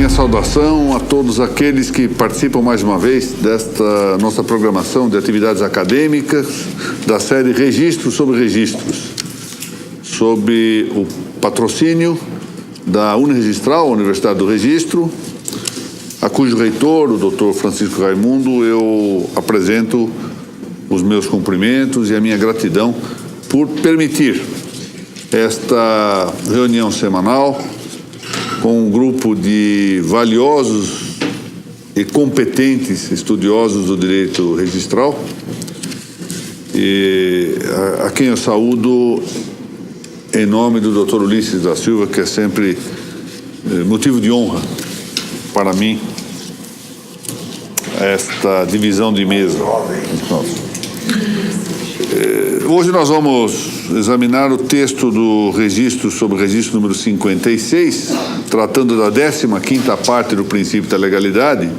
minha saudação a todos aqueles que participam mais uma vez desta nossa programação de atividades acadêmicas da série Registros sobre Registros, sob o patrocínio da Uniregistral, Universidade do Registro, a cujo reitor, o Dr. Francisco Raimundo, eu apresento os meus cumprimentos e a minha gratidão por permitir esta reunião semanal com um grupo de valiosos e competentes estudiosos do direito registral, e a quem eu saúdo em nome do Dr. Ulisses da Silva, que é sempre motivo de honra para mim esta divisão de mesa. Hoje nós vamos examinar o texto do registro sobre o registro número 56, tratando da 15ª parte do princípio da legalidade.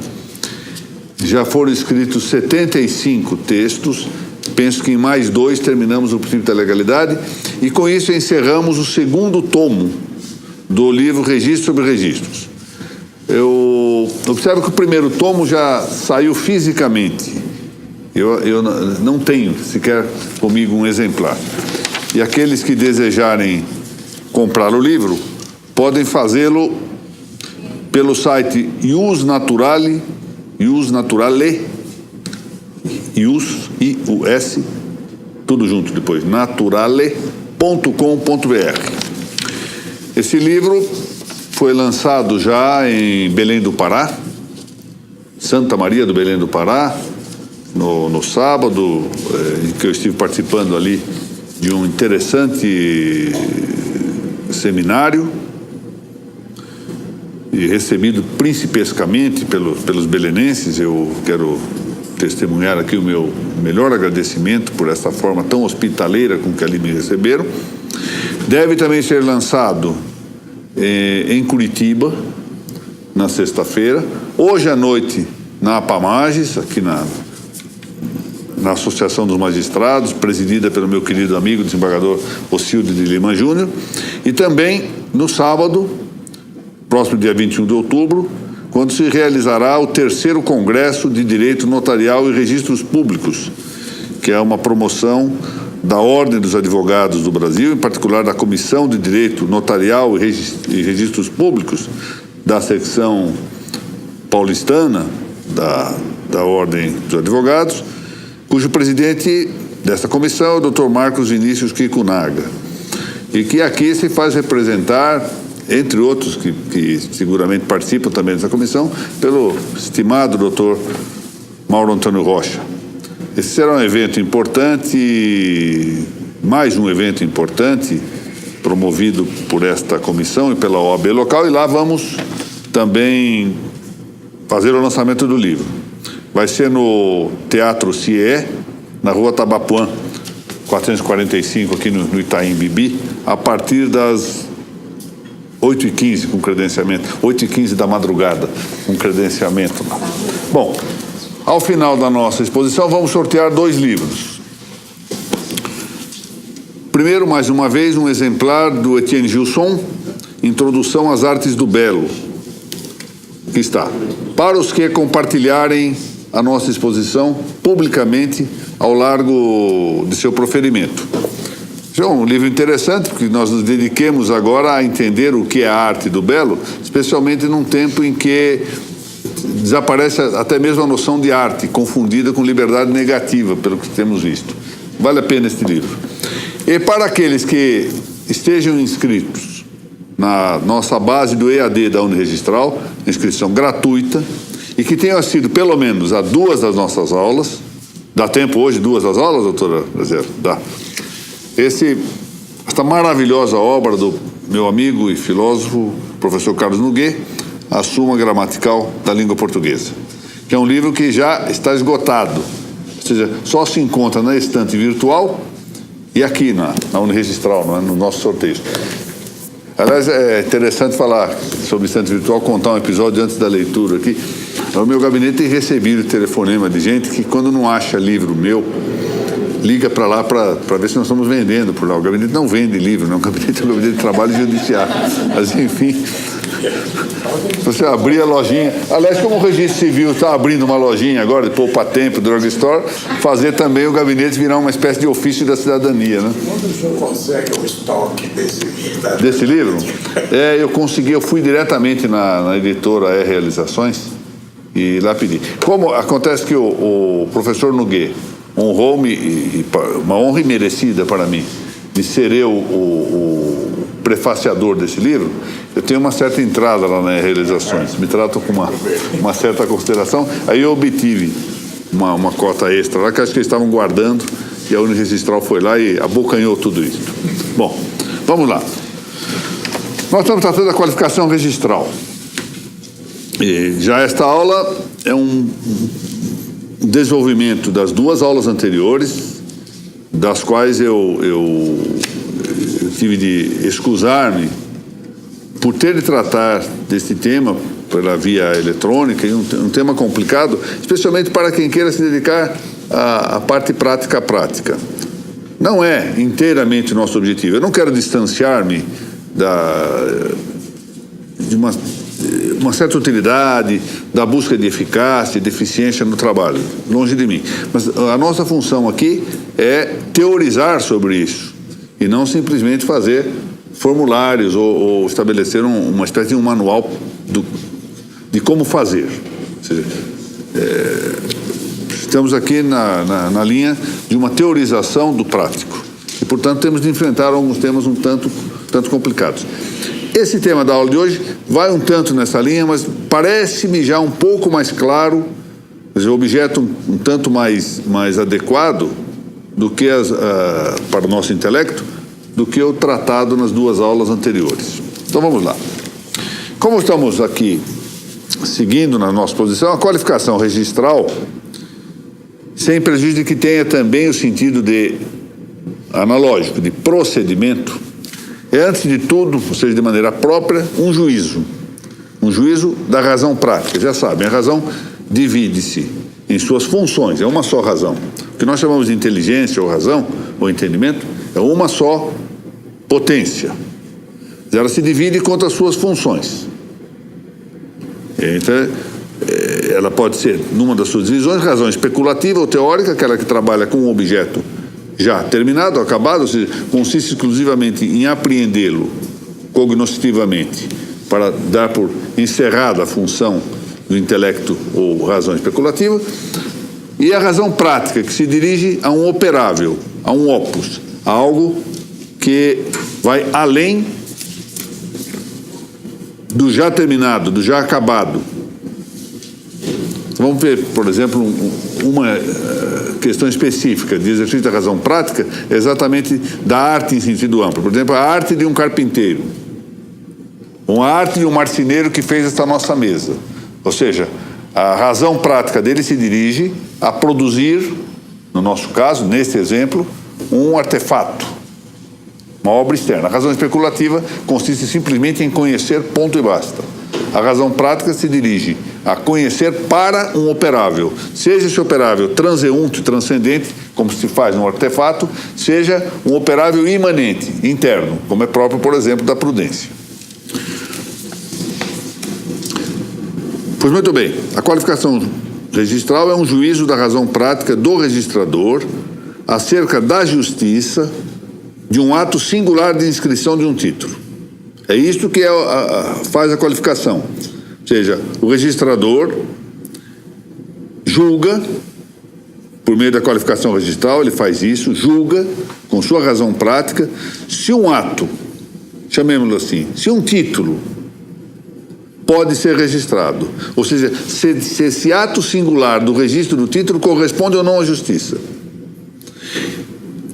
Já foram escritos 75 textos, penso que em mais 2 terminamos o princípio da legalidade, e com isso encerramos o 2º tomo do livro Registro sobre Registros. Eu observo que o primeiro tomo já saiu fisicamente. Eu não tenho sequer comigo um exemplar. E aqueles que desejarem comprar o livro podem fazê-lo pelo site Ius Naturale, tudo junto depois, naturale.com.br. Esse livro foi lançado já em Belém do Pará, Santa Maria do Belém do Pará, no sábado, em que eu estive participando ali de um interessante seminário e recebido principescamente pelos belenenses. Eu quero testemunhar aqui o meu melhor agradecimento por essa forma tão hospitaleira com que ali me receberam. Deve também ser lançado em Curitiba, na sexta-feira. Hoje à noite, na Apamages, aqui na Associação dos Magistrados, presidida pelo meu querido amigo, desembargador Ocildo de Lima Júnior. E também no sábado, próximo dia 21 de outubro, quando se realizará o 3º Congresso de Direito Notarial e Registros Públicos, que é uma promoção da Ordem dos Advogados do Brasil, em particular da Comissão de Direito Notarial e Registros Públicos da secção paulistana da Ordem dos Advogados, cujo presidente dessa comissão é o Dr. Marcos Vinícius Kikunaga, e que aqui se faz representar, entre outros que seguramente participam também dessa comissão, pelo estimado Dr. Mauro Antônio Rocha. Esse será um evento importante, mais um evento importante, promovido por esta comissão e pela OAB local, e lá vamos também fazer o lançamento do livro. Vai ser no Teatro CIE, na Rua Tabapuã, 445, aqui no Itaim Bibi, a partir das 8h15, com credenciamento, 8h15 da madrugada, com credenciamento lá. Bom, ao final da nossa exposição, vamos sortear 2 livros. Primeiro, mais uma vez, um exemplar do Etienne Gilson, Introdução às Artes do Belo, que está para os que compartilharem a nossa exposição publicamente ao largo de seu proferimento. É um livro interessante, porque nós nos dediquemos agora a entender o que é a arte do belo, especialmente num tempo em que desaparece até mesmo a noção de arte, confundida com liberdade negativa, pelo que temos visto. Vale a pena este livro. E para aqueles que estejam inscritos na nossa base do EAD da Uniregistral, inscrição gratuita, e que tenham assistido pelo menos a 2 das nossas aulas. Dá tempo hoje 2 das aulas, doutora Brazier? Dá. Esta maravilhosa obra do meu amigo e filósofo, professor Carlos Noguet, A Suma Gramatical da Língua Portuguesa, que é um livro que já está esgotado, ou seja, só se encontra na estante virtual e aqui na Uniregistral, no nosso sorteio. Aliás, é interessante falar sobre estante virtual, contar um episódio antes da leitura aqui. No meu gabinete tem recebido telefonema de gente que, quando não acha livro meu, liga para lá para ver se nós estamos vendendo por lá. O gabinete não vende livro, não. O gabinete é um gabinete de trabalho judiciário. Mas, enfim, Você abrir a lojinha. Aliás, como o Registro Civil está abrindo uma lojinha agora, de poupa tempo, drugstore, fazer também o gabinete virar uma espécie de ofício da cidadania, né? Quando o senhor consegue o estoque desse livro? Desse livro? Eu consegui, eu fui diretamente na editora Realizações e lá pedi. Como acontece que o professor Noguet honrou-me, uma honra imerecida para mim, de ser eu o prefaciador desse livro, eu tenho uma certa entrada lá nas Realizações, me tratam com uma certa consideração, aí eu obtive uma cota extra lá, que acho que eles estavam guardando, e a Uniregistral foi lá e abocanhou tudo isso. Bom, vamos lá. Nós estamos tratando da qualificação registral. E já esta aula é um desenvolvimento das duas aulas anteriores, das quais eu tive de excusar-me por ter de tratar desse tema pela via eletrônica, e um tema complicado, especialmente para quem queira se dedicar à parte prática. Não é inteiramente nosso objetivo. Eu não quero distanciar-me de uma certa utilidade, da busca de eficácia, de eficiência no trabalho, longe de mim. Mas a nossa função aqui é teorizar sobre isso e não simplesmente fazer formulários ou estabelecer uma espécie de um manual de como fazer. Ou seja, estamos aqui na linha de uma teorização do prático e, portanto, temos de enfrentar alguns temas um tanto complicados. Esse tema da aula de hoje vai um tanto nessa linha, mas parece-me já um pouco mais claro, o objeto um tanto mais adequado do que para o nosso intelecto, do que o tratado nas duas aulas anteriores. Então vamos lá. Como estamos aqui seguindo na nossa posição, a qualificação registral, sem prejuízo de que tenha também o sentido analógico, de procedimento, é, antes de tudo, ou seja, de maneira própria, um juízo da razão prática. Já sabem, a razão divide-se em suas funções, é uma só razão. O que nós chamamos de inteligência ou razão, ou entendimento, é uma só potência. Ela se divide quanto às suas funções. Então, ela pode ser, numa das suas divisões, razão especulativa ou teórica, aquela que trabalha com um objeto já terminado, acabado, ou seja, consiste exclusivamente em apreendê-lo cognoscitivamente para dar por encerrada a função do intelecto ou razão especulativa, e a razão prática, que se dirige a um operável, a um opus, a algo que vai além do já terminado, do já acabado. Vamos ver, por exemplo, uma questão específica de exercício da razão prática, exatamente da arte em sentido amplo. Por exemplo, a arte de um carpinteiro, ou a arte de um marceneiro que fez esta nossa mesa. Ou seja, a razão prática dele se dirige a produzir, no nosso caso, neste exemplo, um artefato, uma obra externa. A razão especulativa consiste simplesmente em conhecer, ponto e basta. A razão prática se dirige a conhecer para um operável, seja esse operável transeunte, transcendente, como se faz no artefato, seja um operável imanente, interno, como é próprio, por exemplo, da prudência. Pois muito bem, a qualificação registral é um juízo da razão prática do registrador acerca da justiça de um ato singular de inscrição de um título. É isto que faz a qualificação. Ou seja, o registrador julga, por meio da qualificação registral, ele faz isso, julga, com sua razão prática, se um ato, chamemos-lo assim, se um título pode ser registrado. Ou seja, se esse ato singular do registro do título corresponde ou não à justiça.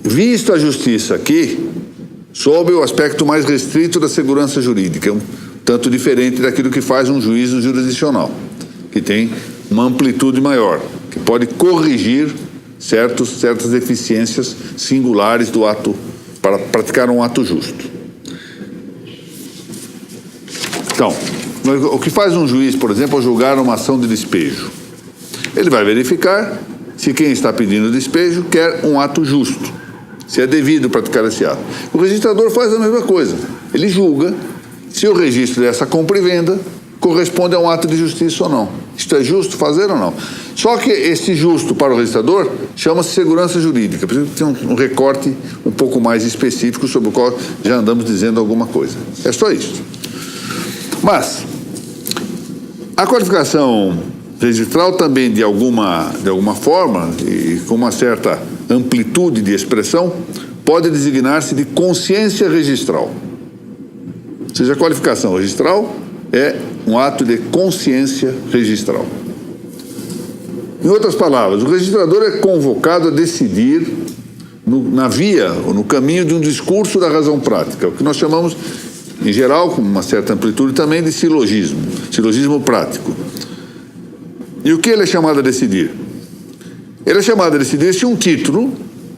Vista a justiça aqui, sob o aspecto mais restrito da segurança jurídica, um tanto diferente daquilo que faz um juízo jurisdicional, que tem uma amplitude maior, que pode corrigir certas deficiências singulares do ato, para praticar um ato justo. Então, o que faz um juiz, por exemplo, ao julgar uma ação de despejo? Ele vai verificar se quem está pedindo despejo quer um ato justo, se é devido praticar esse ato. O registrador faz a mesma coisa. Ele julga se o registro dessa compra e venda corresponde a um ato de justiça ou não. Isto é justo fazer ou não? Só que esse justo para o registrador chama-se segurança jurídica. Precisa ter um recorte um pouco mais específico sobre o qual já andamos dizendo alguma coisa. É só isso. Mas a qualificação registral também, de alguma forma, e com uma certa amplitude de expressão, pode designar-se de consciência registral. Ou seja, a qualificação registral é um ato de consciência registral. Em outras palavras, o registrador é convocado a decidir na via ou no caminho de um discurso da razão prática, o que nós chamamos, em geral, com uma certa amplitude também, de silogismo prático. E o que ele é chamado a decidir? Ele é chamado a decidir se um título,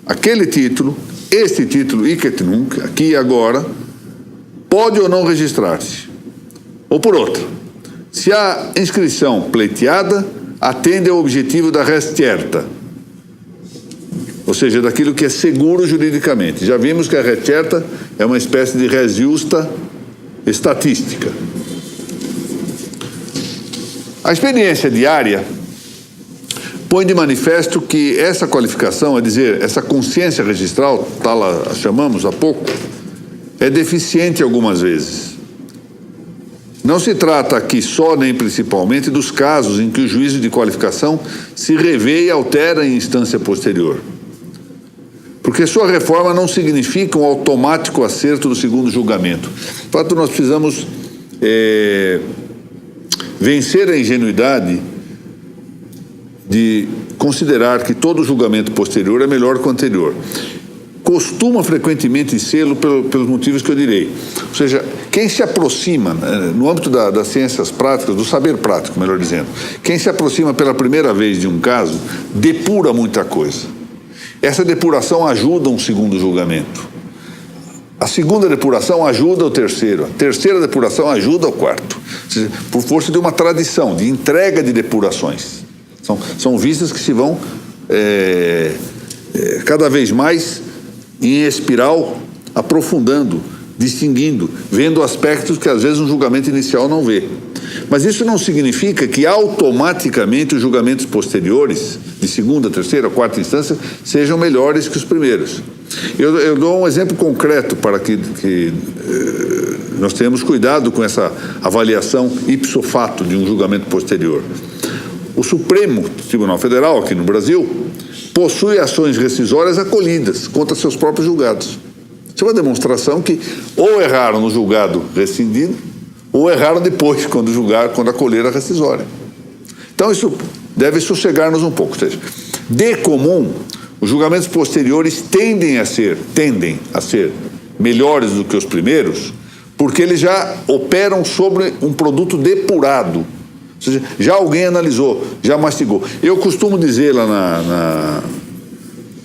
aquele título, este título, hic et nunc, aqui e agora, pode ou não registrar-se. Ou por outra, se a inscrição pleiteada atende ao objetivo da res certa, ou seja, daquilo que é seguro juridicamente. Já vimos que a res certa é uma espécie de res justa estatística. A experiência diária põe de manifesto que essa qualificação, é dizer, essa consciência registral, tal a chamamos há pouco, é deficiente algumas vezes. Não se trata aqui só nem principalmente dos casos em que o juízo de qualificação se revê e altera em instância posterior. Porque sua reforma não significa um automático acerto do segundo julgamento. De fato, nós precisamos vencer a ingenuidade de considerar que todo julgamento posterior é melhor que o anterior. Costuma frequentemente sê-lo pelos motivos que eu direi. Ou seja, quem se aproxima, no âmbito das ciências práticas, do saber prático, melhor dizendo, quem se aproxima pela primeira vez de um caso, depura muita coisa. Essa depuração ajuda um segundo julgamento. A segunda depuração ajuda o terceiro. A terceira depuração ajuda o quarto. Ou seja, por força de uma tradição, de entrega de depurações. São vistas que se vão cada vez mais em espiral, aprofundando, distinguindo, vendo aspectos que às vezes um julgamento inicial não vê. Mas isso não significa que automaticamente os julgamentos posteriores, de segunda, terceira, quarta instância, sejam melhores que os primeiros. Eu dou um exemplo concreto para que nós tenhamos cuidado com essa avaliação ipso facto de um julgamento posterior. O Supremo Tribunal Federal, aqui no Brasil, possui ações rescisórias acolhidas contra seus próprios julgados. Isso é uma demonstração que ou erraram no julgado rescindido, ou erraram depois, quando acolheram a rescisória. Então, isso deve sossegar-nos um pouco. Ou seja, de comum, os julgamentos posteriores tendem a ser melhores do que os primeiros, porque eles já operam sobre um produto depurado. Ou seja, já alguém analisou, já mastigou. Eu costumo dizer lá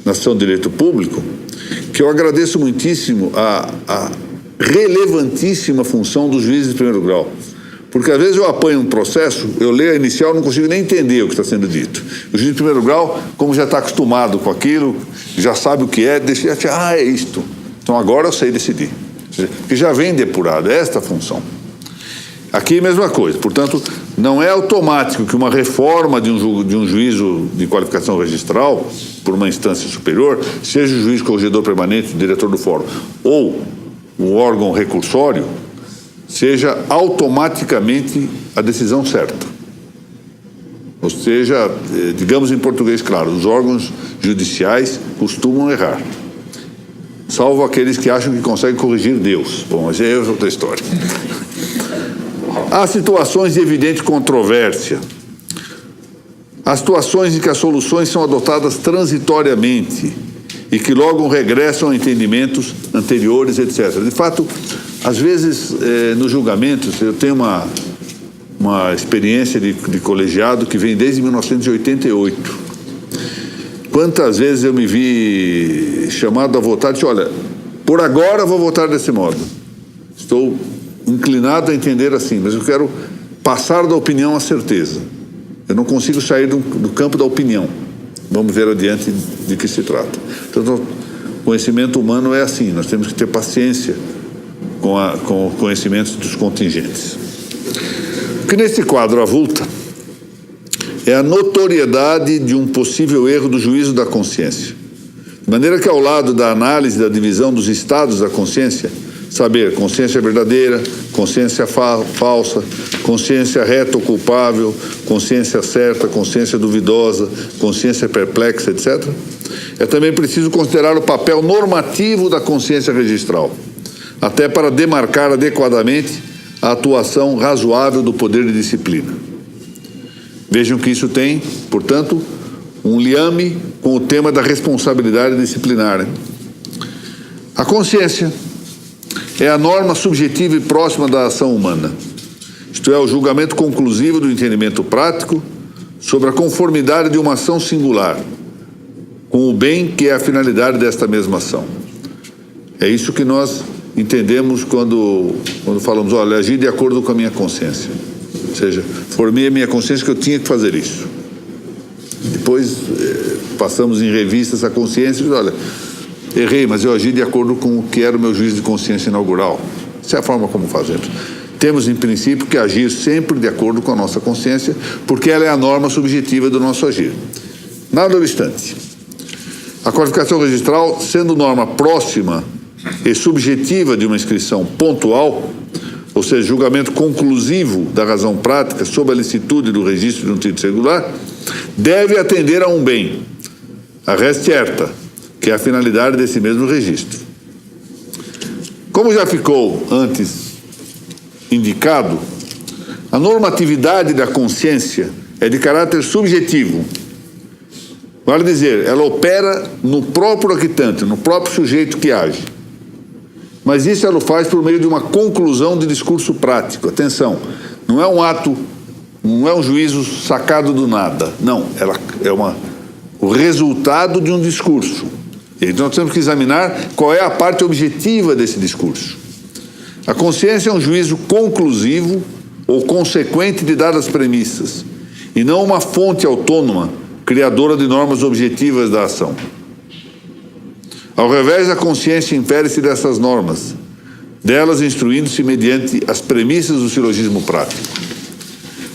na Ação de Direito Público que eu agradeço muitíssimo a relevantíssima função dos juízes de primeiro grau. Porque às vezes eu apanho um processo, eu leio a inicial, não consigo nem entender o que está sendo dito. O juiz de primeiro grau, como já está acostumado com aquilo, já sabe o que é, é isto. Então agora eu sei decidir. Ou seja, que já vem depurado, é esta a função. Aqui a mesma coisa, portanto, não é automático que uma reforma de um juízo de qualificação registral por uma instância superior, seja o juiz corregedor permanente, o diretor do fórum, ou o órgão recursório, seja automaticamente a decisão certa. Ou seja, digamos em português claro, os órgãos judiciais costumam errar, salvo aqueles que acham que conseguem corrigir Deus. Bom, mas é outra história. Há situações de evidente controvérsia. Há situações em que as soluções são adotadas transitoriamente e que logo regressam a entendimentos anteriores, etc. De fato, às vezes, nos julgamentos, eu tenho uma experiência de colegiado que vem desde 1988. Quantas vezes eu me vi chamado a votar e disse, olha, por agora vou votar desse modo. Estou inclinado a entender assim, mas eu quero passar da opinião à certeza. Eu não consigo sair do campo da opinião. Vamos ver adiante de que se trata. Então, o conhecimento humano é assim, nós temos que ter paciência com conhecimentos dos contingentes. O que nesse quadro avulta é a notoriedade de um possível erro do juízo da consciência. De maneira que, ao lado da análise da divisão dos estados da consciência, saber consciência verdadeira, consciência falsa, consciência reta ou culpável, consciência certa, consciência duvidosa, consciência perplexa, etc., é também preciso considerar o papel normativo da consciência registral, até para demarcar adequadamente a atuação razoável do poder de disciplina. Vejam que isso tem, portanto, um liame com o tema da responsabilidade disciplinar. A consciência é a norma subjetiva e próxima da ação humana, isto é, o julgamento conclusivo do entendimento prático sobre a conformidade de uma ação singular com o bem que é a finalidade desta mesma ação. É isso que nós entendemos quando falamos, olha, agir de acordo com a minha consciência. Ou seja, formei a minha consciência que eu tinha que fazer isso. Depois passamos em revista essa consciência e olha, errei, mas eu agi de acordo com o que era o meu juízo de consciência inaugural. Essa é a forma como fazemos. Temos, em princípio, que agir sempre de acordo com a nossa consciência, porque ela é a norma subjetiva do nosso agir. Nada obstante, a qualificação registral, sendo norma próxima e subjetiva de uma inscrição pontual, ou seja, julgamento conclusivo da razão prática sob a licitude do registro de um título singular, deve atender a um bem, a res certa, que é a finalidade desse mesmo registro. Como já ficou antes indicado, a normatividade da consciência é de caráter subjetivo. Vale dizer, ela opera no próprio actante, no próprio sujeito que age. Mas isso ela faz por meio de uma conclusão de discurso prático. Atenção, não é um ato, não é um juízo sacado do nada. Não, ela é o resultado de um discurso. Então nós temos que examinar qual é a parte objetiva desse discurso. A consciência é um juízo conclusivo ou consequente de dadas premissas, e não uma fonte autônoma, criadora de normas objetivas da ação. Ao revés, a consciência infere-se dessas normas, delas instruindo-se mediante as premissas do silogismo prático.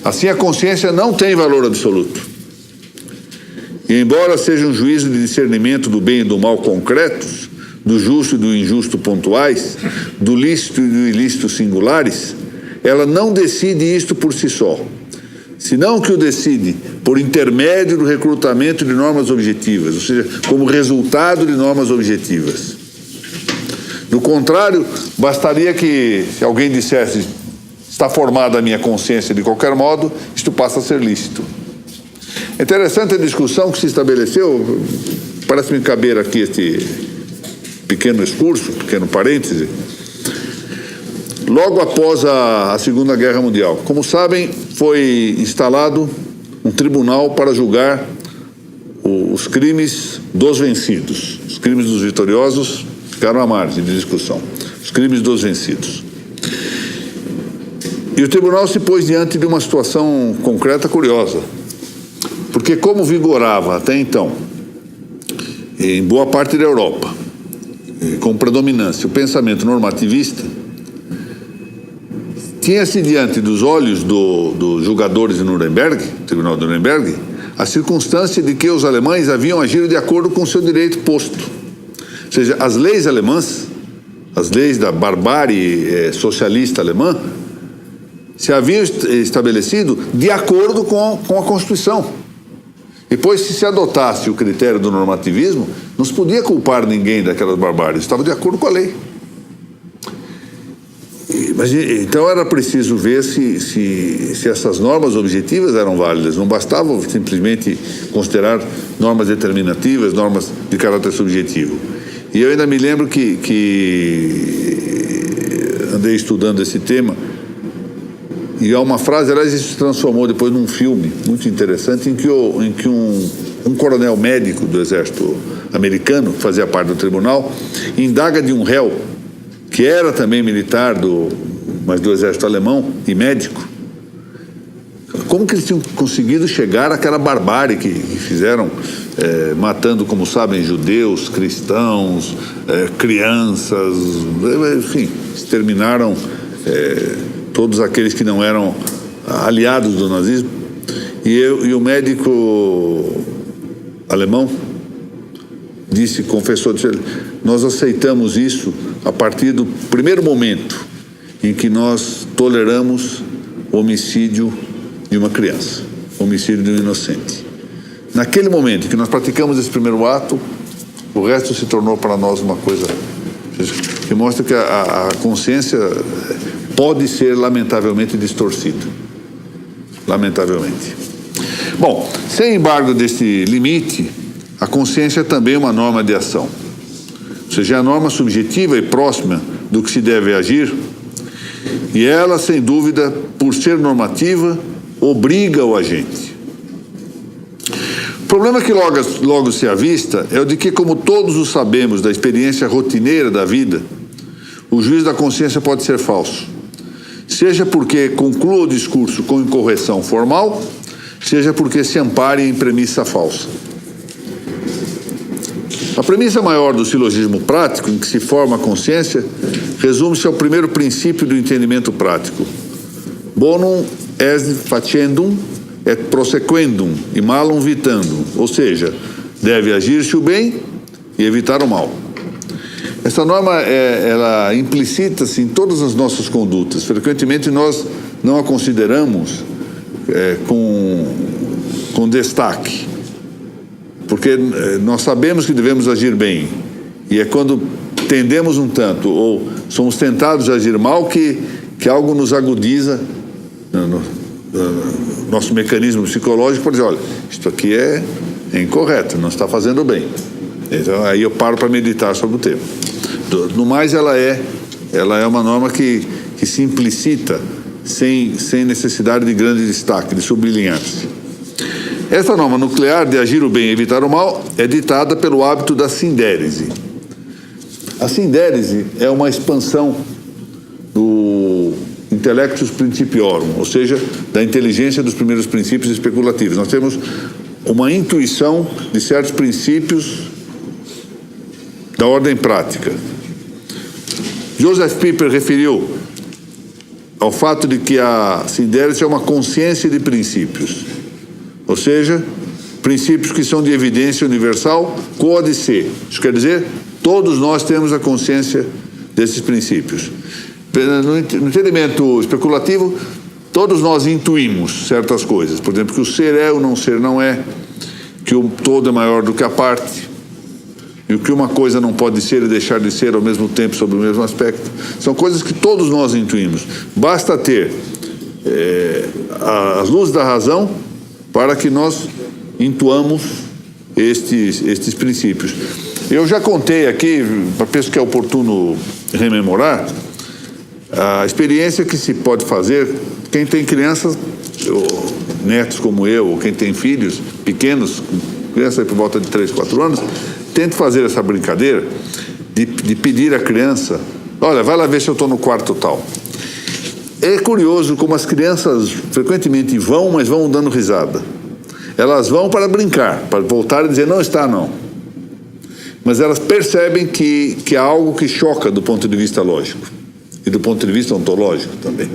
Assim, a consciência não tem valor absoluto. E embora seja um juízo de discernimento do bem e do mal concretos, do justo e do injusto pontuais, do lícito e do ilícito singulares, ela não decide isto por si só, senão que o decide por intermédio do recrutamento de normas objetivas, ou seja, como resultado de normas objetivas. Do contrário, bastaria que se alguém dissesse, está formada a minha consciência de qualquer modo, isto passa a ser lícito. É interessante a discussão que se estabeleceu, parece-me caber aqui este pequeno excurso, pequeno parêntese, logo após a Segunda Guerra Mundial. Como sabem, foi instalado um tribunal para julgar os crimes dos vencidos. Os crimes dos vitoriosos ficaram à margem de discussão. Os crimes dos vencidos. E o tribunal se pôs diante de uma situação concreta curiosa. Porque como vigorava até então, em boa parte da Europa, com predominância o pensamento normativista, tinha-se diante dos olhos dos julgadores de Nuremberg, Tribunal de Nuremberg, a circunstância de que os alemães haviam agido de acordo com o seu direito posto. Ou seja, as leis alemãs, as leis da barbárie socialista alemã, se haviam estabelecido de acordo com a Constituição. E pois, se adotasse o critério do normativismo, não se podia culpar ninguém daquelas barbáries, estava de acordo com a lei. Mas, então era preciso ver se essas normas objetivas eram válidas, não bastava simplesmente considerar normas determinativas, normas de caráter subjetivo. E eu ainda me lembro que andei estudando esse tema, e há uma frase, aliás, isso se transformou depois num filme muito interessante, em que um coronel médico do exército americano, que fazia parte do tribunal, indaga de um réu, que era também militar, mas do exército alemão e médico, como que eles tinham conseguido chegar àquela barbárie que fizeram, matando, como sabem, judeus, cristãos, crianças, enfim, exterminaram todos aqueles que não eram aliados do nazismo. E o médico alemão confessou, nós aceitamos isso a partir do primeiro momento em que nós toleramos o homicídio de uma criança, o homicídio de um inocente. Naquele momento em que nós praticamos esse primeiro ato, o resto se tornou para nós uma coisa que mostra que a consciência pode ser lamentavelmente distorcida. Lamentavelmente. Bom, sem embargo desse limite, a consciência é também uma norma de ação. Ou seja, é a norma subjetiva e próxima do que se deve agir, e ela, sem dúvida, por ser normativa, obriga o agente. O problema que logo se avista é o de que, como todos o sabemos da experiência rotineira da vida, o juízo da consciência pode ser falso. Seja porque conclua o discurso com incorreção formal, seja porque se ampare em premissa falsa. A premissa maior do silogismo prático, em que se forma a consciência, resume-se ao primeiro princípio do entendimento prático. Bonum est facendum et prosequendum, e malum vitandum, ou seja, deve agir-se o bem e evitar o mal. Essa norma ela implicita-se em todas as nossas condutas. Frequentemente nós não a consideramos com destaque, porque nós sabemos que devemos agir bem, e é quando tendemos um tanto ou somos tentados a agir mal que algo nos agudiza no nosso mecanismo psicológico para dizer, olha, isto aqui é incorreto, não está fazendo bem. Então aí eu paro para meditar sobre o tema. No mais, ela é uma norma que se implicita sem necessidade de grande destaque, de sublinhar-se. Esta norma nuclear de agir o bem e evitar o mal é ditada pelo hábito da sindérese. A sindérese é uma expansão do intellectus principiorum, ou seja, da inteligência dos primeiros princípios especulativos. Nós temos uma intuição de certos princípios da ordem prática. Joseph Pieper referiu ao fato de que a sindérese é uma consciência de princípios, ou seja, princípios que são de evidência universal, quod se. Isso quer dizer, todos nós temos a consciência desses princípios. No entendimento especulativo, todos nós intuímos certas coisas. Por exemplo, que o ser é, o não ser não é, que o todo é maior do que a parte, e o que uma coisa não pode ser e deixar de ser ao mesmo tempo sobre o mesmo aspecto. São coisas que todos nós intuímos. Basta ter as luzes da razão para que nós intuamos estes princípios. Eu já contei aqui, penso que é oportuno rememorar, a experiência que se pode fazer, quem tem crianças, netos como eu, ou quem tem filhos pequenos, criança por volta de 3, 4 anos, tente fazer essa brincadeira de pedir à criança, olha, vai lá ver se eu estou no quarto tal. É curioso como as crianças frequentemente vão, mas vão dando risada. Elas vão para brincar, para voltar e dizer, não está não. Mas elas percebem que há algo que choca do ponto de vista lógico e do ponto de vista ontológico também.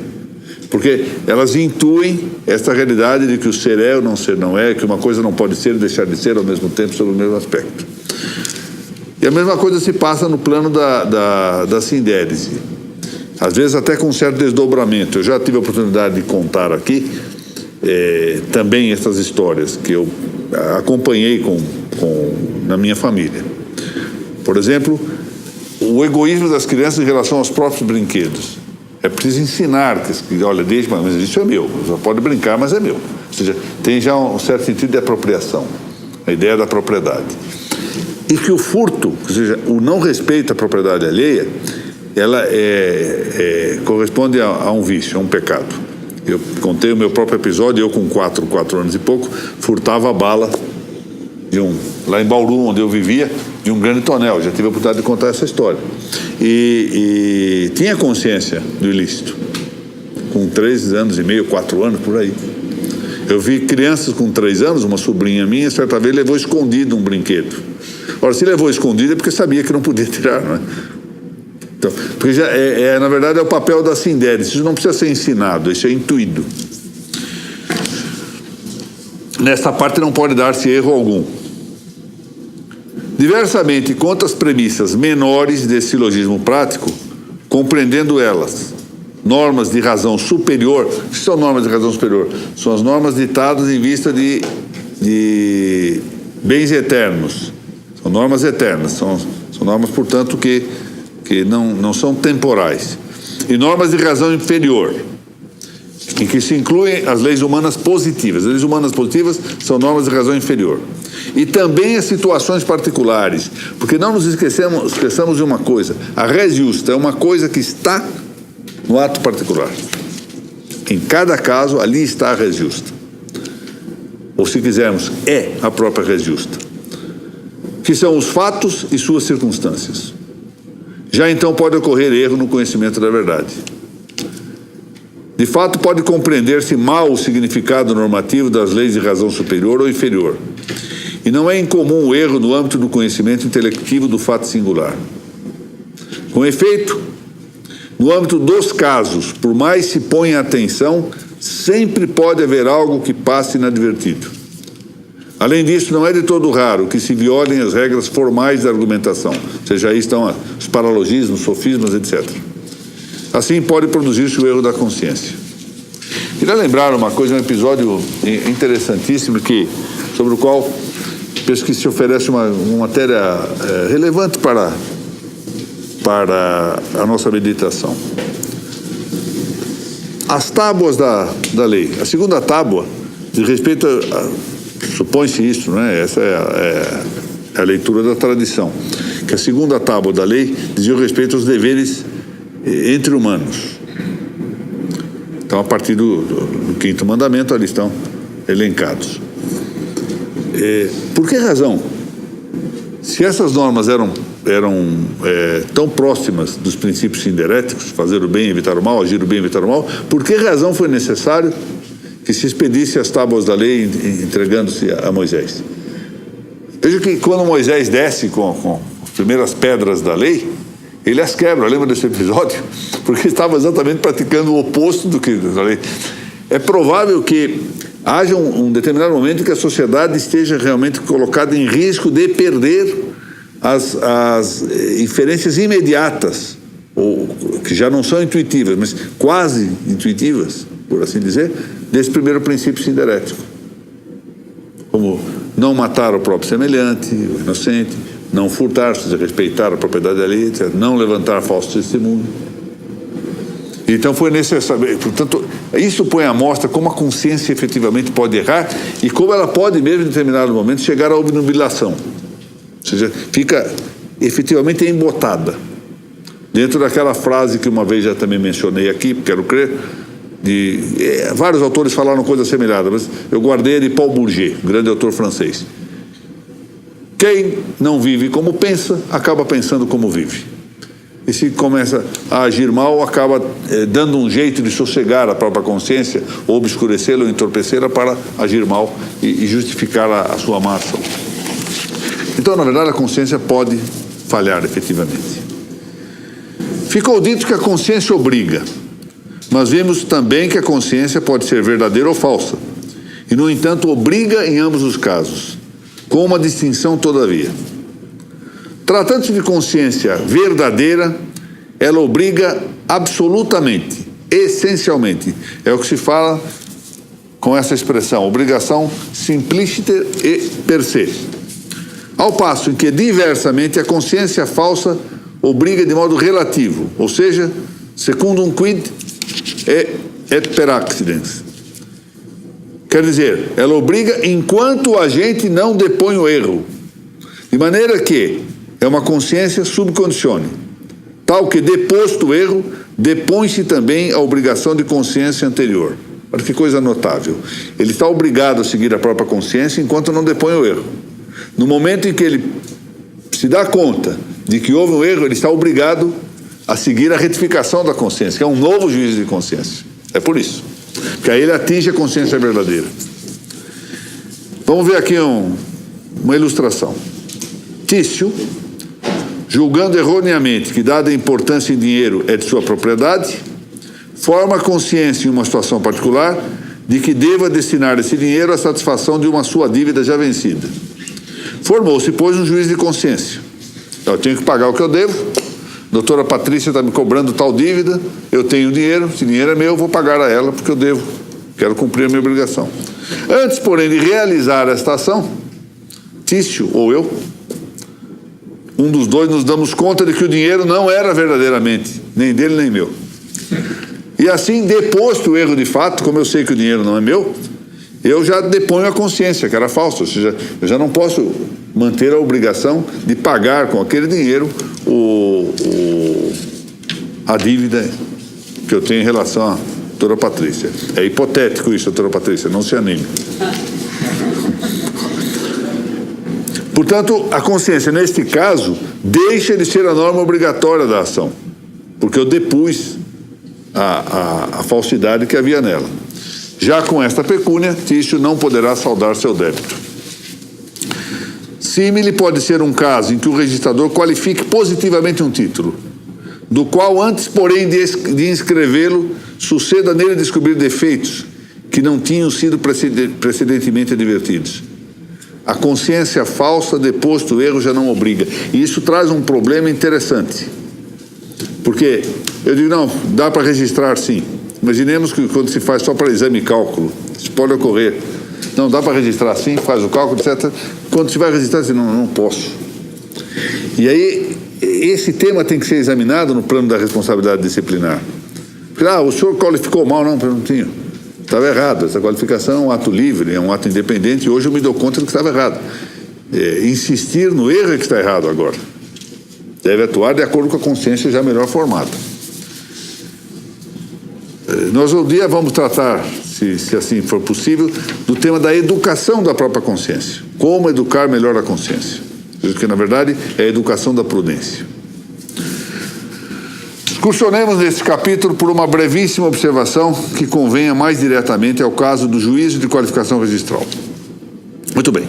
Porque elas intuem esta realidade de que o ser é, o não ser não é, que uma coisa não pode ser e deixar de ser ao mesmo tempo sobre o mesmo aspecto. E a mesma coisa se passa no plano da sindérese. Às vezes até com um certo desdobramento. Eu já tive a oportunidade de contar aqui também essas histórias que eu acompanhei na minha família. Por exemplo, o egoísmo das crianças em relação aos próprios brinquedos. É preciso ensinar que olha, mas isso é meu, você pode brincar, mas é meu. Ou seja, tem já um certo sentido de apropriação, a ideia da propriedade. E que o furto, ou seja, o não respeito à propriedade alheia, ela corresponde a um vício, a um pecado. Eu contei o meu próprio episódio, eu com 4 anos e pouco, furtava a bala lá em Bauru, onde eu vivia, de um grande tonel. Já tive a oportunidade de contar essa história. E tinha consciência do ilícito, com 3 anos e meio, 4 anos, por aí. Eu vi crianças com 3 anos, uma sobrinha minha, certa vez levou escondido um brinquedo. Ora, se levou escondido é porque sabia que não podia tirar, não é? Então, porque na verdade é o papel da Sindede. Isso não precisa ser ensinado, isso é intuído. Nesta parte não pode dar-se erro algum. Diversamente, quanto às premissas menores desse silogismo prático, compreendendo elas, normas de razão superior. O que são normas de razão superior? São as normas ditadas em vista de bens eternos. São normas eternas, são normas, portanto, que não são temporais. E normas de razão inferior, em que se incluem as leis humanas positivas. As leis humanas positivas são normas de razão inferior. E também as situações particulares, porque não nos esqueçamos de uma coisa: a res justa é uma coisa que está no ato particular. Em cada caso, ali está a res justa. Ou, se quisermos, é a própria res justa, que são os fatos e suas circunstâncias. Já então pode ocorrer erro no conhecimento da verdade. De fato, pode compreender-se mal o significado normativo das leis de razão superior ou inferior. E não é incomum o erro no âmbito do conhecimento intelectivo do fato singular. Com efeito, no âmbito dos casos, por mais se ponha atenção, sempre pode haver algo que passe inadvertido. Além disso, não é de todo raro que se violem as regras formais da argumentação, ou seja, aí estão os paralogismos, sofismas, etc. Assim pode produzir-se o erro da consciência. Queria lembrar uma coisa, um episódio interessantíssimo sobre o qual penso que se oferece uma matéria relevante para a nossa meditação. As tábuas da lei. A segunda tábua diz respeito supõe-se isso, né? Essa é a leitura da tradição, que a segunda tábua da lei dizia respeito aos deveres entre humanos. Então, a partir do 5º mandamento, ali estão elencados. Por que razão? Se essas normas eram tão próximas dos princípios sinderéticos, fazer o bem, evitar o mal, agir o bem, evitar o mal, por que razão foi necessário que se expedisse as tábuas da lei entregando-se a Moisés? Veja que quando Moisés desce com as primeiras pedras da lei, ele as quebra. Lembra desse episódio? Porque estava exatamente praticando o oposto do que da lei. É provável que haja um determinado momento em que a sociedade esteja realmente colocada em risco de perder as inferências imediatas, ou que já não são intuitivas, mas quase intuitivas, por assim dizer, desse primeiro princípio sinderético. Como não matar o próprio semelhante, o inocente, não furtar, ou seja, respeitar a propriedade alheia, etc., não levantar falso testemunho. Então foi necessário, portanto, isso põe à mostra como a consciência efetivamente pode errar e como ela pode mesmo em determinado momento chegar à obnubilação. Ou seja, fica efetivamente embotada. Dentro daquela frase que uma vez já também mencionei aqui, quero crer, vários autores falaram coisa semelhante, mas eu guardei de Paul Bourget, grande autor francês. Quem não vive como pensa, acaba pensando como vive. E se começa a agir mal, acaba dando um jeito de sossegar a própria consciência, ou obscurecê-la ou entorpecê-la para agir mal e justificar a sua má ação. Então, na verdade, a consciência pode falhar efetivamente. Ficou dito que a consciência obriga, mas vimos também que a consciência pode ser verdadeira ou falsa, e, no entanto, obriga em ambos os casos, com uma distinção, todavia. Tratando-se de consciência verdadeira, ela obriga absolutamente, essencialmente. É o que se fala com essa expressão, obrigação simplícita e per se. Ao passo em que, diversamente, a consciência falsa obriga de modo relativo, ou seja, secundum quid et per accidens. Quer dizer, ela obriga enquanto o agente não depõe o erro, de maneira que é uma consciência sub conditione, tal que, deposto o erro, depõe-se também a obrigação de consciência anterior. Olha que coisa notável. Ele está obrigado a seguir a própria consciência enquanto não depõe o erro. No momento em que ele se dá conta de que houve um erro, ele está obrigado a seguir a retificação da consciência, que é um novo juízo de consciência. É por isso. Porque aí ele atinge a consciência verdadeira. Vamos ver aqui uma ilustração. Tício, julgando erroneamente que dada a importância em dinheiro é de sua propriedade, forma consciência em uma situação particular de que deva destinar esse dinheiro à satisfação de uma sua dívida já vencida. Formou-se, pois, um juízo de consciência. Eu tenho que pagar o que eu devo, a doutora Patrícia está me cobrando tal dívida, eu tenho dinheiro, esse dinheiro é meu, eu vou pagar a ela porque eu devo, quero cumprir a minha obrigação. Antes, porém, de realizar esta ação, Tício ou eu, um dos dois, nos damos conta de que o dinheiro não era verdadeiramente, nem dele nem meu. E assim, deposto o erro de fato, como eu sei que o dinheiro não é meu, eu já deponho a consciência, que era falsa, ou seja, eu já não posso manter a obrigação de pagar com aquele dinheiro a dívida que eu tenho em relação à doutora Patrícia. É hipotético isso, doutora Patrícia, não se anime. Portanto, a consciência, neste caso, deixa de ser a norma obrigatória da ação, porque eu depus a falsidade que havia nela. Já com esta pecúnia, Tício não poderá saldar seu débito. Símile pode ser um caso em que o registrador qualifique positivamente um título, do qual antes, porém, de inscrevê-lo, suceda nele descobrir defeitos que não tinham sido precedentemente advertidos. A consciência falsa, deposto o erro, já não obriga. E isso traz um problema interessante. Porque eu digo, não, dá para registrar sim. Imaginemos que quando se faz só para exame e cálculo, isso pode ocorrer. Não, dá para registrar sim, faz o cálculo, etc. Quando se vai registrar, você não posso. E aí, esse tema tem que ser examinado no plano da responsabilidade disciplinar. Porque, o senhor qualificou mal, não, eu não tinha. Estava errado, essa qualificação é um ato livre, é um ato independente, e hoje eu me dou conta de que estava errado. Insistir no erro é que está errado agora. Deve atuar de acordo com a consciência já melhor formada. Nós um dia vamos tratar, se assim for possível, do tema da educação da própria consciência. Como educar melhor a consciência. Porque, na verdade, é a educação da prudência. Excursionemos neste capítulo por uma brevíssima observação que convenha mais diretamente ao caso do juízo de qualificação registral. Muito bem.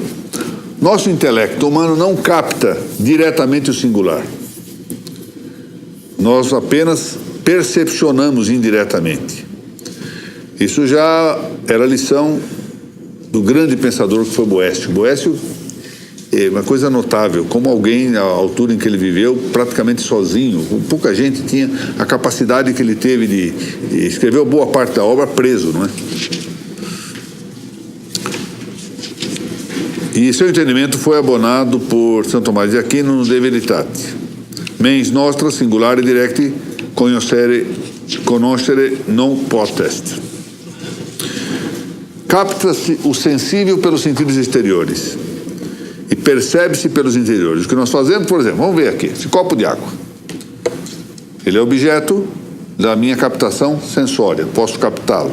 Nosso intelecto humano não capta diretamente o singular. Nós apenas percepcionamos indiretamente. Isso já era lição do grande pensador que foi Boécio. Boécio é uma coisa notável, como alguém, à altura em que ele viveu, praticamente sozinho, pouca gente tinha a capacidade que ele teve de escrever boa parte da obra preso, não é? E seu entendimento foi abonado por Santo Tomás de Aquino no De Veritate. Mens nostra singulare directi conoscere non potest. Capta-se o sensível pelos sentidos exteriores e percebe-se pelos interiores. O que nós fazemos, por exemplo, vamos ver aqui, esse copo de água. Ele é objeto da minha captação sensória, posso captá-lo.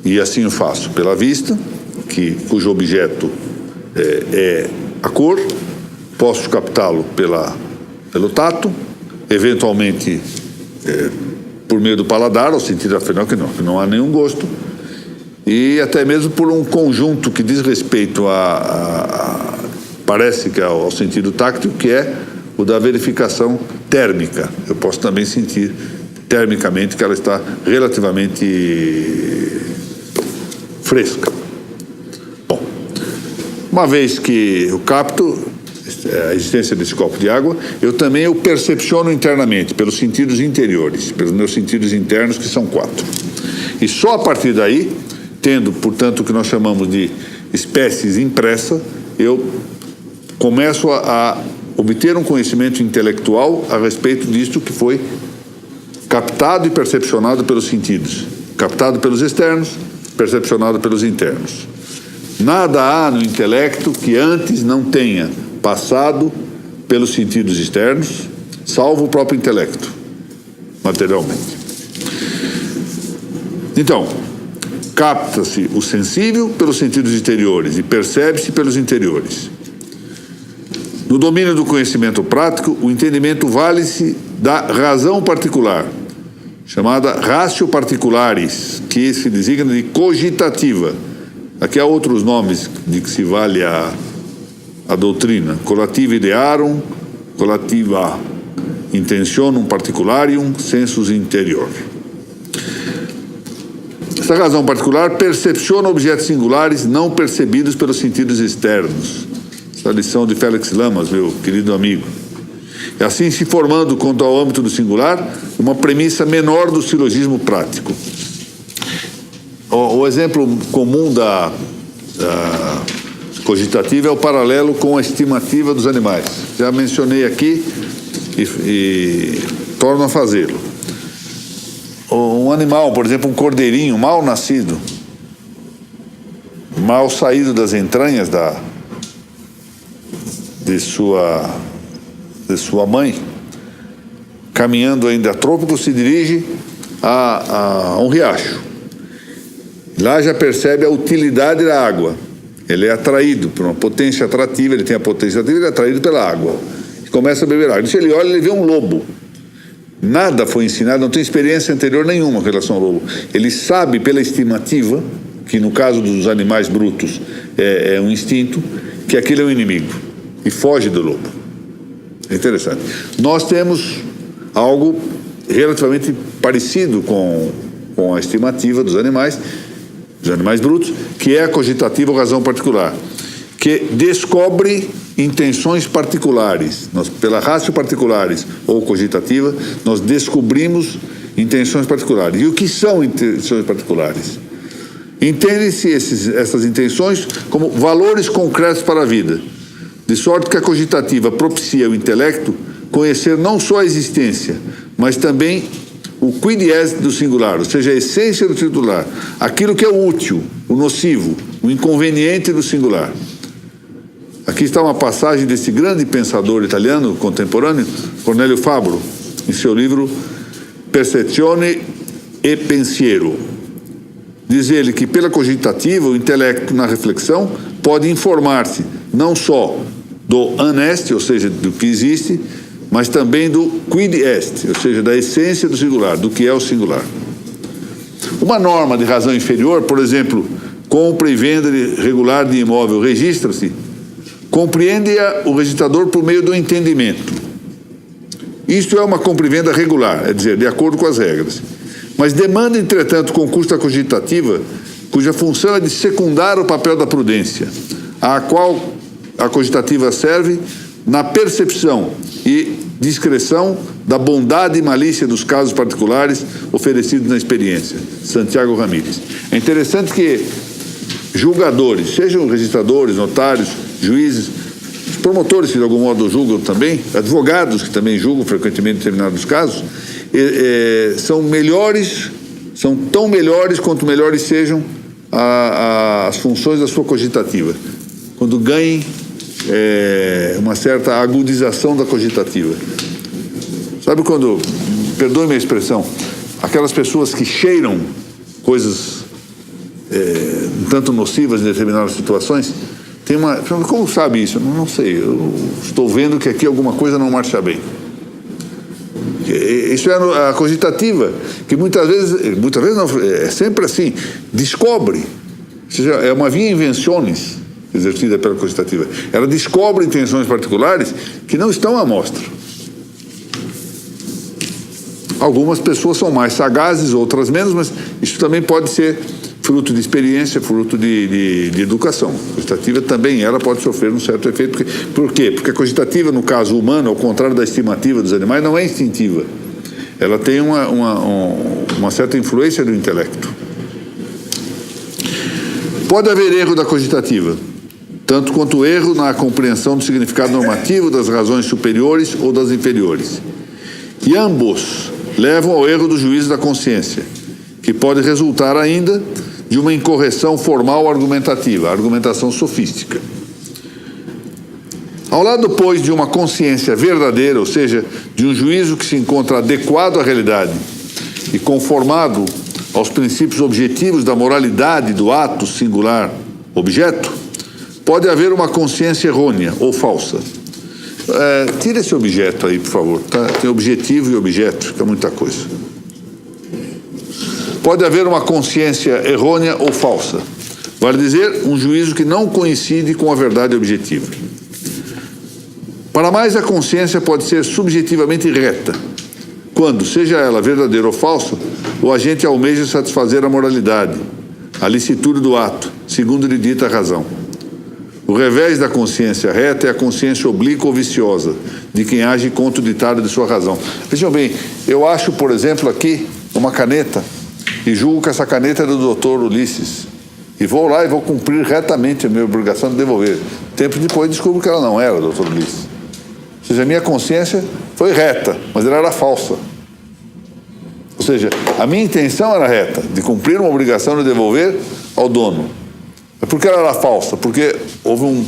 E assim eu faço pela vista, cujo objeto é a cor, posso captá-lo pelo tato, eventualmente por meio do paladar, ao sentido afinal que não há nenhum gosto, e até mesmo por um conjunto que diz respeito parece que ao sentido táctil, que é o da verificação térmica. Eu posso também sentir termicamente que ela está relativamente fresca. Bom, uma vez que eu capto a existência desse copo de água, eu também o percepciono internamente, pelos sentidos interiores, pelos meus sentidos internos, que são 4. E só a partir daí, tendo, portanto, o que nós chamamos de espécies impressa, eu começo a obter um conhecimento intelectual a respeito disto que foi captado e percepcionado pelos sentidos, captado pelos externos, percepcionado pelos internos. Nada há no intelecto que antes não tenha passado pelos sentidos externos, salvo o próprio intelecto, materialmente. Então, capta-se o sensível pelos sentidos exteriores e percebe-se pelos interiores. No domínio do conhecimento prático, o entendimento vale-se da razão particular, chamada ratio particularis, que se designa de cogitativa, Aqui há outros nomes de que se vale a doutrina: collativa idearum, collativa intentionum particularium, sensus interior. Esta razão particular percepciona objetos singulares não percebidos pelos sentidos externos. Essa é a lição de Félix Lamas, meu querido amigo. E assim se formando quanto ao âmbito do singular, uma premissa menor do silogismo prático. O exemplo comum da cogitativa é o paralelo com a estimativa dos animais. Já mencionei aqui e torno a fazê-lo. Um animal, por exemplo, um cordeirinho mal nascido, mal saído das entranhas de sua mãe, caminhando ainda a trópico, se dirige a um riacho. Lá já percebe a utilidade da água. Ele é atraído por uma potência atrativa, ele tem a potência atrativa, ele é atraído pela água. E começa a beber água. Então ele olha e ele vê um lobo. Nada foi ensinado, não tem experiência anterior nenhuma com relação ao lobo. Ele sabe pela estimativa, que no caso dos animais brutos é um instinto, que aquele é um inimigo. E foge do lobo. É interessante. Nós temos algo relativamente parecido com a estimativa dos animais brutos, que é a cogitativa ou razão particular, que descobre intenções particulares. Nós, pela ratio particulares ou cogitativa, nós descobrimos intenções particulares. E o que são intenções particulares? Entende-se essas intenções como valores concretos para a vida, de sorte que a cogitativa propicia ao intelecto conhecer não só a existência, mas também o quid est do singular, ou seja, a essência do titular, aquilo que é útil, o nocivo, o inconveniente do singular. Aqui está uma passagem desse grande pensador italiano contemporâneo, Cornélio Fabro, em seu livro Percezione e Pensiero. Diz ele que pela cogitativa, o intelecto na reflexão pode informar-se não só do anest, ou seja, do que existe, mas também do quid est, ou seja, da essência do singular, do que é o singular. Uma norma de razão inferior, por exemplo, compra e venda regular de imóvel, registra-se, compreende-a o registrador por meio do entendimento. Isto é uma compra e venda regular, é dizer, de acordo com as regras. Mas demanda, entretanto, concurso da cogitativa, cuja função é de secundar o papel da prudência, a qual a cogitativa serve na percepção e discreção da bondade e malícia dos casos particulares oferecidos na experiência. Santiago Ramírez. É interessante que julgadores, sejam registradores, notários, juízes, promotores que de algum modo julgam também, advogados que também julgam frequentemente em determinados casos, são melhores, são tão melhores quanto melhores sejam as funções da sua cogitativa. Quando ganhem uma certa agudização da cogitativa. Sabe quando, perdoe minha expressão, aquelas pessoas que cheiram coisas um tanto nocivas em determinadas situações, tem uma... Como sabe isso? Não sei, eu estou vendo que aqui alguma coisa não marcha bem. Isso é a cogitativa, que muitas vezes não, é sempre assim, descobre, ou seja, é uma via invenciones exercida pela cogitativa. Ela descobre intenções particulares que não estão à mostra. Algumas pessoas são mais sagazes, outras menos, mas isso também pode ser fruto de experiência, fruto de educação. A cogitativa também ela pode sofrer um certo efeito. Por quê? Porque a cogitativa, no caso humano, ao contrário da estimativa dos animais, não é instintiva. Ela tem uma certa influência do intelecto. Pode haver erro da cogitativa, tanto quanto erro na compreensão do significado normativo das razões superiores ou das inferiores. E ambos levam ao erro do juízo da consciência, que pode resultar ainda de uma incorreção formal argumentativa, a argumentação sofística. Ao lado, pois, de uma consciência verdadeira, ou seja, de um juízo que se encontra adequado à realidade e conformado aos princípios objetivos da moralidade do ato singular objeto, pode haver uma consciência errônea ou falsa. Tira esse objeto aí, por favor. Tá? Tem objetivo e objeto, fica muita coisa. Pode haver uma consciência errônea ou falsa, Vale dizer, um juízo que não coincide com a verdade objetiva. Para mais, a consciência pode ser subjetivamente reta, quando, seja ela verdadeira ou falsa, o agente almeja satisfazer a moralidade, a licitude do ato, segundo lhe dita a razão. O revés da consciência reta é a consciência oblíqua ou viciosa, de quem age contra o ditado de sua razão. Vejam bem, eu acho, por exemplo, aqui uma caneta, e julgo que essa caneta é do doutor Ulisses, e vou lá e vou cumprir retamente a minha obrigação de devolver. Tempo depois descubro que ela não era, doutor Ulisses. Ou seja, a minha consciência foi reta, mas ela era falsa. Ou seja, a minha intenção era reta, de cumprir uma obrigação de devolver ao dono. Mas por que ela era falsa? Porque houve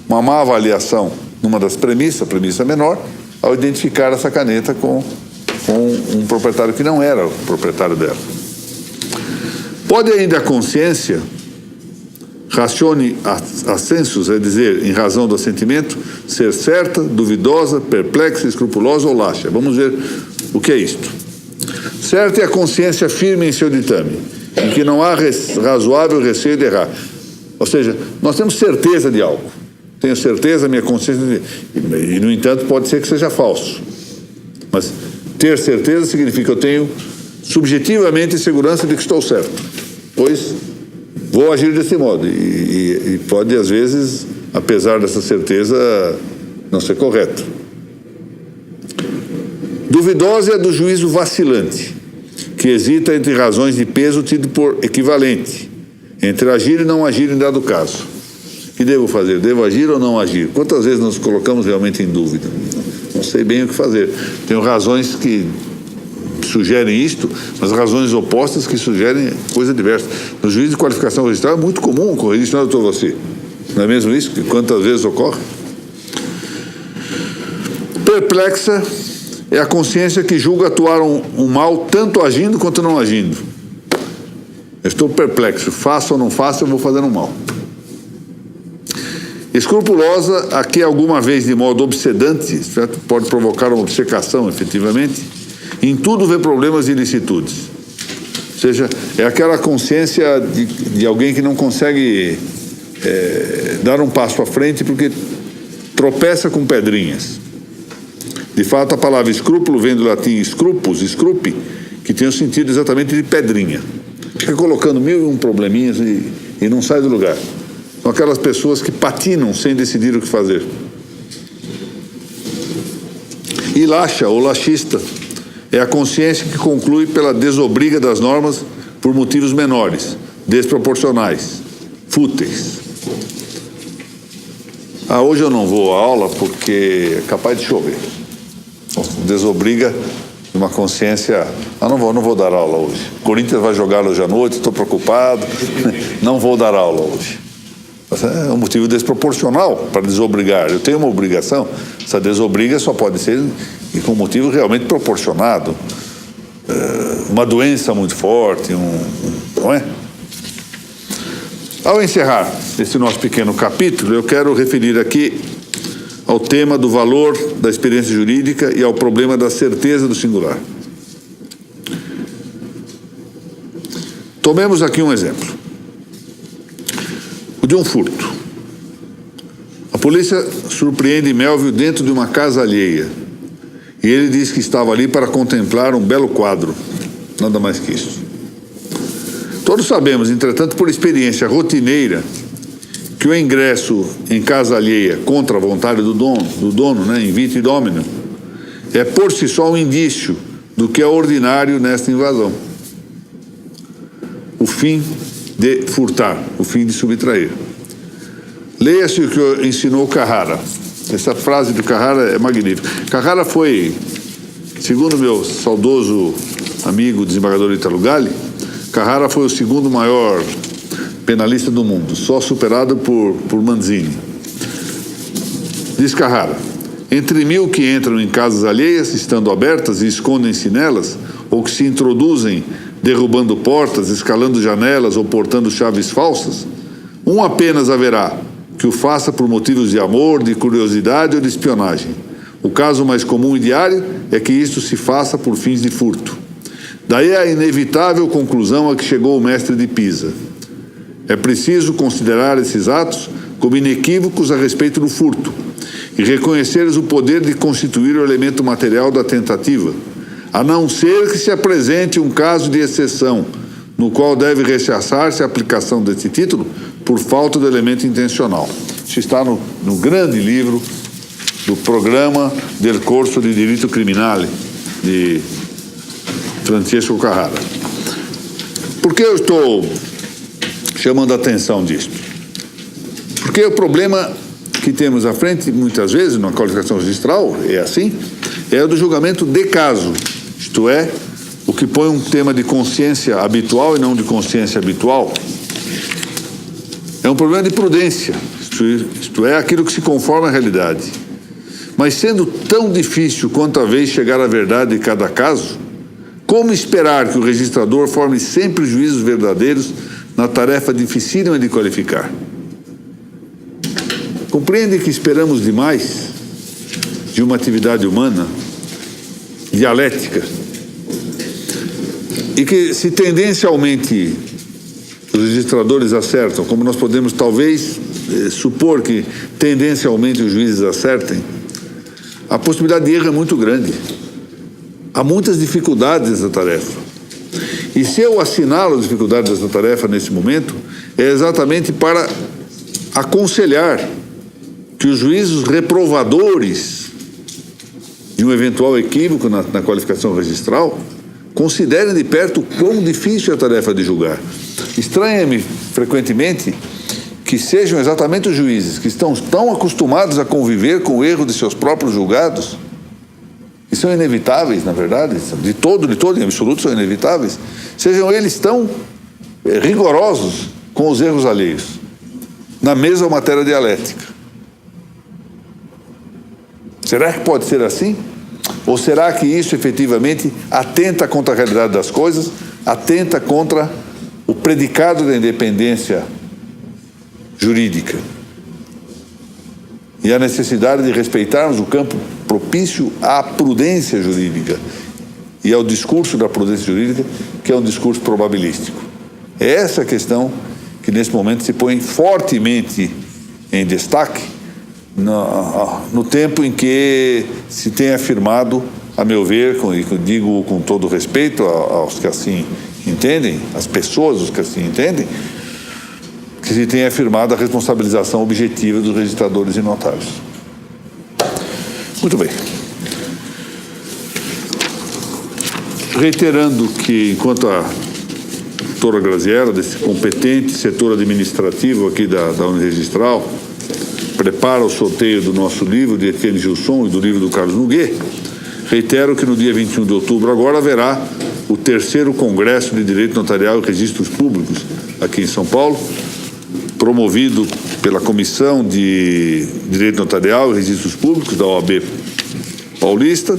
uma má avaliação numa das premissas, a premissa menor, ao identificar essa caneta com um proprietário que não era o proprietário dela. Pode ainda a consciência, ratione assensus, é dizer, em razão do assentimento, ser certa, duvidosa, perplexa, escrupulosa ou laxa. Vamos ver o que é isto. Certa é a consciência firme em seu ditame, em que não há razoável receio de errar. Ou seja, nós temos certeza de algo. Tenho certeza, minha consciência... E, no entanto, pode ser que seja falso. Mas ter certeza significa que eu tenho subjetivamente segurança de que estou certo. Pois vou agir desse modo. E pode, às vezes, apesar dessa certeza, não ser correto. Duvidosa é a do juízo vacilante, que hesita entre razões de peso tido por equivalente, entre agir e não agir em dado caso. O que devo fazer? Devo agir ou não agir? Quantas vezes nos colocamos realmente em dúvida? Não sei bem o que fazer. Tenho razões que sugerem isto, mas razões opostas que sugerem coisa diversa. No juízo de qualificação registral é muito comum ocorrer isso, não é, doutor Você? Não é mesmo isso? Que quantas vezes ocorre? Perplexa é a consciência que julga atuar um mal tanto agindo quanto não agindo. Eu estou perplexo, faço ou não faço, eu vou fazer um mal. Escrupulosa, a que alguma vez de modo obsedante, certo? Pode provocar uma obcecação, efetivamente, em tudo vê problemas e ilicitudes. Ou seja, é aquela consciência de alguém que não consegue dar um passo à frente porque tropeça com pedrinhas. De fato, a palavra escrúpulo vem do latim scrupus, scrupi, que tem o sentido exatamente de pedrinha. Fica colocando 1001 probleminhas e não sai do lugar. São aquelas pessoas que patinam sem decidir o que fazer. E laxa, ou laxista, é a consciência que conclui pela desobriga das normas por motivos menores, desproporcionais, fúteis. Hoje eu não vou à aula porque é capaz de chover. Desobriga de uma consciência... não vou dar aula hoje. O Corinthians vai jogar hoje à noite, estou preocupado, não vou dar aula hoje. É um motivo desproporcional para desobrigar. Eu tenho uma obrigação, essa desobriga só pode ser com um motivo realmente proporcionado. Uma doença muito forte, não é? Ao encerrar esse nosso pequeno capítulo, eu quero referir aqui ao tema do valor da experiência jurídica e ao problema da certeza do singular. Tomemos aqui um exemplo. O de um furto. A polícia surpreende Melville dentro de uma casa alheia. E ele diz que estava ali para contemplar um belo quadro. Nada mais que isso. Todos sabemos, entretanto, por experiência rotineira, que o ingresso em casa alheia contra a vontade do dono, né, in vitro domino, é por si só um indício do que é ordinário nesta invasão. O fim de furtar, o fim de subtrair. Leia-se o que ensinou Carrara. Essa frase do Carrara é magnífica. Carrara foi, segundo meu saudoso amigo desembargador Ítalo Galli, Carrara foi o segundo maior penalista do mundo, só superado por Manzini. Diz Carrara: entre 1000 que entram em casas alheias, estando abertas e escondem-se nelas, ou que se introduzem derrubando portas, escalando janelas ou portando chaves falsas, um apenas haverá que o faça por motivos de amor, de curiosidade ou de espionagem. O caso mais comum e diário é que isto se faça por fins de furto. Daí a inevitável conclusão a que chegou o mestre de Pisa. É preciso considerar esses atos como inequívocos a respeito do furto e reconhecer-lhes o poder de constituir o elemento material da tentativa, a não ser que se apresente um caso de exceção, no qual deve rechaçar-se a aplicação desse título por falta do elemento intencional. Isso está no grande livro do Programa del Corso di Diritto Criminale, de Francesco Carrara. Por que eu estou chamando a atenção disto? Porque o problema que temos à frente, muitas vezes, na qualificação registral, é assim, é o do julgamento de caso, isto é, o que põe um tema de consciência habitual e não de consciência habitual. É um problema de prudência, isto é, aquilo que se conforma à realidade. Mas sendo tão difícil quanto a vez chegar à verdade de cada caso, como esperar que o registrador forme sempre juízos verdadeiros na tarefa dificílima de qualificar? Compreende que esperamos demais de uma atividade humana dialética e que, se tendencialmente os registradores acertam, como nós podemos talvez supor que tendencialmente os juízes acertem, a possibilidade de erro é muito grande. Há muitas dificuldades nessa tarefa. E se eu assinalo as dificuldades dessa tarefa nesse momento, é exatamente para aconselhar que os juízos reprovadores de um eventual equívoco na qualificação registral considerem de perto quão difícil é a tarefa de julgar. Estranha-me frequentemente que sejam exatamente os juízes que estão tão acostumados a conviver com o erro de seus próprios julgados, que são inevitáveis, na verdade, de todo, em absoluto são inevitáveis, sejam eles tão rigorosos com os erros alheios, na mesma matéria dialética. Será que pode ser assim? Ou será que isso efetivamente atenta contra a realidade das coisas, atenta contra o predicado da independência jurídica e a necessidade de respeitarmos o campo propício à prudência jurídica e ao discurso da prudência jurídica, que é um discurso probabilístico? É essa a questão que nesse momento se põe fortemente em destaque no tempo em que se tem afirmado, a meu ver, digo com todo respeito aos que assim entendem, as pessoas, os que assim entendem, que se tem afirmado a responsabilização objetiva dos registradores e notários. Muito bem. Reiterando que, enquanto a doutora Graziella, desse competente setor administrativo aqui da Uniregistral, prepara o sorteio do nosso livro, de Etienne Gilson, e do livro do Carlos Noguet, reitero que no dia 21 de outubro agora haverá o 3º Congresso de Direito Notarial e Registros Públicos aqui em São Paulo, promovido pela Comissão de Direito Notarial e Registros Públicos da OAB Paulista,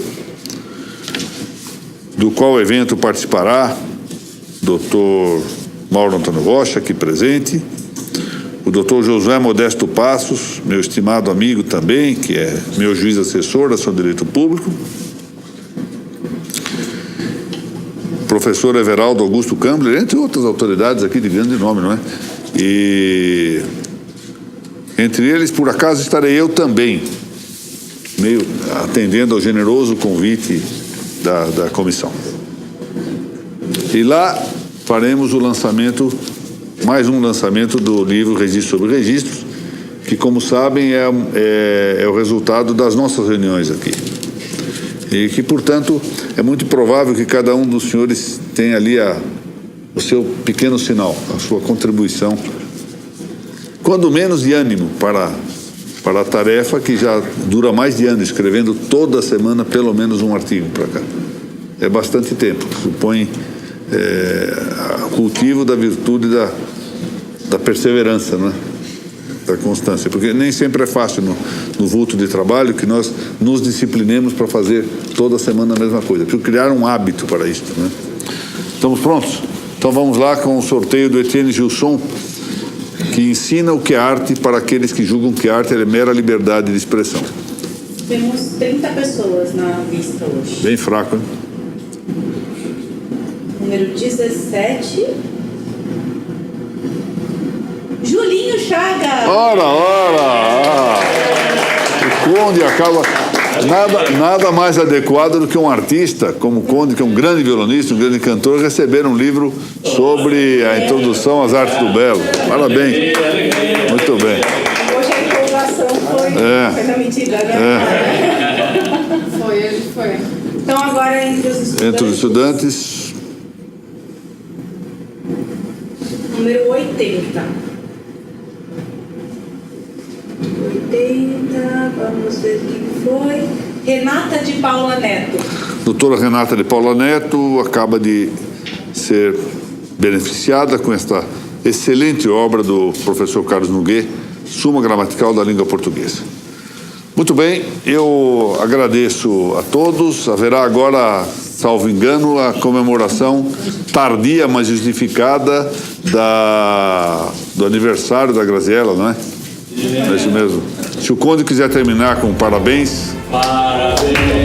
do qual evento participará Dr. Mauro Antônio Rocha, aqui presente, o Dr. Josué Modesto Passos, meu estimado amigo também, que é meu juiz assessor da Ação de Direito Público, professor Everaldo Augusto Kambler, entre outras autoridades aqui de grande nome, não é? E entre eles, por acaso, estarei eu também, meio atendendo ao generoso convite da comissão. E lá faremos o lançamento, mais um lançamento do livro Registro sobre Registros, que, como sabem, é o resultado das nossas reuniões aqui. E que, portanto, é muito provável que cada um dos senhores tenha ali o seu pequeno sinal, a sua contribuição, quando menos de ânimo para a tarefa que já dura mais de ano, escrevendo toda semana pelo menos um artigo para cá. É bastante tempo, supõe cultivo da virtude da perseverança, não é? Da constância, porque nem sempre é fácil no vulto de trabalho que nós nos disciplinemos para fazer toda semana a mesma coisa. Preciso criar um hábito para isso, não é? Estamos prontos? Então vamos lá com o sorteio do Etienne Gilson, que ensina o que é arte para aqueles que julgam que a arte é mera liberdade de expressão. Temos 30 pessoas na lista hoje. Bem fraco, hein? Número 17. Julinho Chagas. Ora! O Conde acaba... Nada mais adequado do que um artista como o Conde, que é um grande violonista, um grande cantor, receber um livro sobre a introdução às artes do belo. Parabéns. Muito bem. Hoje a empolgação foi na medida, né? Foi. Então agora entre os estudantes. Número 80. Vamos ver quem foi. Renata de Paula Neto. Doutora Renata de Paula Neto acaba de ser beneficiada com esta excelente obra do professor Carlos Noguet, Suma Gramatical da Língua Portuguesa. Muito bem, eu agradeço a todos. Haverá agora, salvo engano, a comemoração tardia, mas justificada do aniversário da Graziella, não é? É isso mesmo. Se o Conde quiser terminar com parabéns. Parabéns.